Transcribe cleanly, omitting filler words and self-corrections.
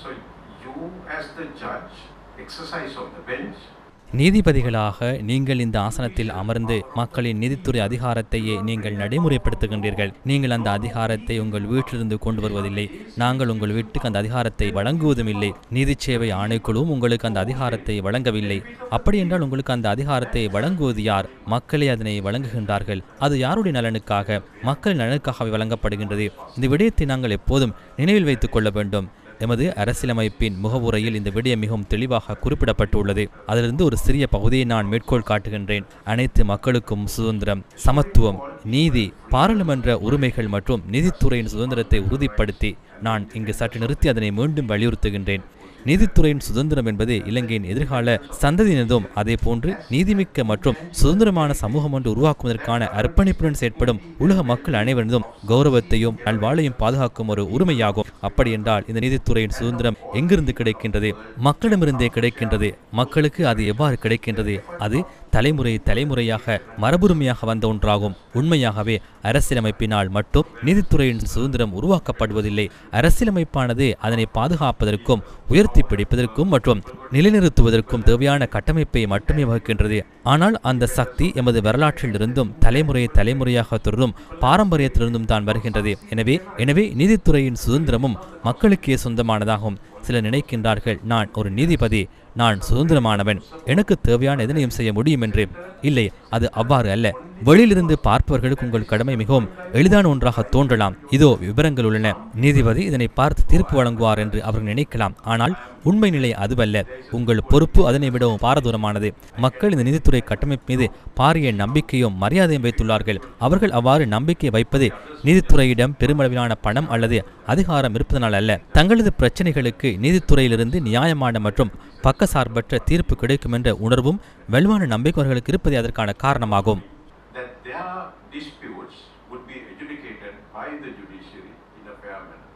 So you as the judge exercise on the bench. நீதிபதிகளாக நீங்கள் இந்த ஆசனத்தில் அமர்ந்து மக்களின் நீதித்துறை அதிகாரத்தையே நீங்கள் நடைமுறைப்படுத்துகின்றீர்கள். நீங்கள் அந்த அதிகாரத்தை உங்கள் வீட்டிலிருந்து கொண்டு வருவதில்லை. நாங்கள் உங்கள் வீட்டுக்கு அந்த அதிகாரத்தை வழங்குவதும் இல்லை. நீதி சேவை ஆணைக்குழுவும் உங்களுக்கு அந்த அதிகாரத்தை வழங்கவில்லை. அப்படி என்றால் உங்களுக்கு அந்த அதிகாரத்தை வழங்குவது யார்? மக்களே அதனை வழங்குகின்றார்கள். அது யாருடைய நலனுக்காக? மக்களின் நலனுக்காகவே வழங்கப்படுகின்றது. இந்த விடயத்தை நாங்கள் எப்போதும் நினைவில் வைத்துக் கொள்ள வேண்டும். எமது அரசியலமைப்பின் முகவுரையில் இந்த விடயம் மிகவும் தெளிவாக குறிப்பிடப்பட்டுள்ளது. அதிலிருந்து ஒரு சிறிய பகுதியை நான் மேற்கோள் காட்டுகின்றேன். அனைத்து மக்களுக்கும் சுதந்திரம், சமத்துவம், நீதி, பாராளுமன்ற உரிமைகள் மற்றும் நீதித்துறையின் சுதந்திரத்தை உறுதிப்படுத்தி நான் இங்கு சற்று நிறுத்தி அதனை மீண்டும் வலியுறுத்துகின்றேன். நீதித்துறையின் சுதந்திரம் என்பது இலங்கையின் எதிர்கால சந்ததியினதும் அதே போன்று நீதிமிக்க மற்றும் சுதந்திரமான சமூகம் ஒன்று உருவாக்குவதற்கான அர்ப்பணிப்புடன் செயற்படும் உலக மக்கள் அனைவரதும் கௌரவத்தையும் நல்வாழையும் பாதுகாக்கும் ஒரு உரிமையாகும். அப்படி என்றால் இந்த நீதித்துறையின் சுதந்திரம் எங்கிருந்து கிடைக்கின்றது? மக்களிடமிருந்தே கிடைக்கின்றது. மக்களுக்கு அது எவ்வாறு கிடைக்கின்றது? அது தலைமுறையாக மரபுரிமையாக வந்த ஒன்றாகும். உண்மையாகவே அரசியலமைப்பினால் மட்டும் நீதித்துறையின் சுதந்திரம் உருவாக்கப்படுவதில்லை. அரசியலமைப்பானது அதனை பாதுகாப்பதற்கும் உயர்த்தி பிடிப்பதற்கும் மற்றும் நிலைநிறுத்துவதற்கும் தேவையான கட்டமைப்பை மட்டுமே வகுக்கின்றது. ஆனால் அந்த சக்தி எமது வரலாற்றில் இருந்தும் தலைமுறையாக தொடரும் பாரம்பரியத்திலிருந்தும் தான் வருகின்றது. எனவே நீதித்துறையின் சுதந்திரமும் மக்களுக்கே சொந்தமானதாகும். சிலர் நினைக்கின்றார்கள், நான் ஒரு நீதிபதி, நான் சுதந்திரமானவன், எனக்கு தேவையான எதனையும் செய்ய முடியும் என்று. இல்லை, அது அவ்வாறு அல்ல. வெளியிலிருந்து பார்ப்பவர்களுக்கு உங்கள் கடமை மிகவும் எளிதான ஒன்றாக தோன்றலாம். இதோ விவரங்கள் உள்ளன, நீதிபதி இதனை பார்த்து தீர்ப்பு வழங்குவார் என்று அவர்கள் நினைக்கலாம். ஆனால் உண்மை நிலை அதுவல்ல. உங்கள் பொறுப்பு அதனை விடவும் பாரதூரமானது. மக்கள் இந்த நீதித்துறை கட்டமைப்பு மீது பாரிய நம்பிக்கையும் மரியாதையும் வைத்துள்ளார்கள். அவர்கள் அவ்வாறு நம்பிக்கை வைப்பது நீதித்துறையிடம் பெருமளவிலான பணம் அல்லது அதிகாரம் இருப்பதனால் அல்ல. தங்களது பிரச்சனைகளுக்கு நீதித்துறையிலிருந்து நியாயமான மற்றும் பக்கசார்பற்ற தீர்ப்பு கிடைக்கும் என்ற உணர்வும் வலுவான நம்பிக்கை அவர்களுக்கு இருப்பதே அதற்கான காரணமாகும். That their disputes would be adjudicated by the judiciary in a fair manner.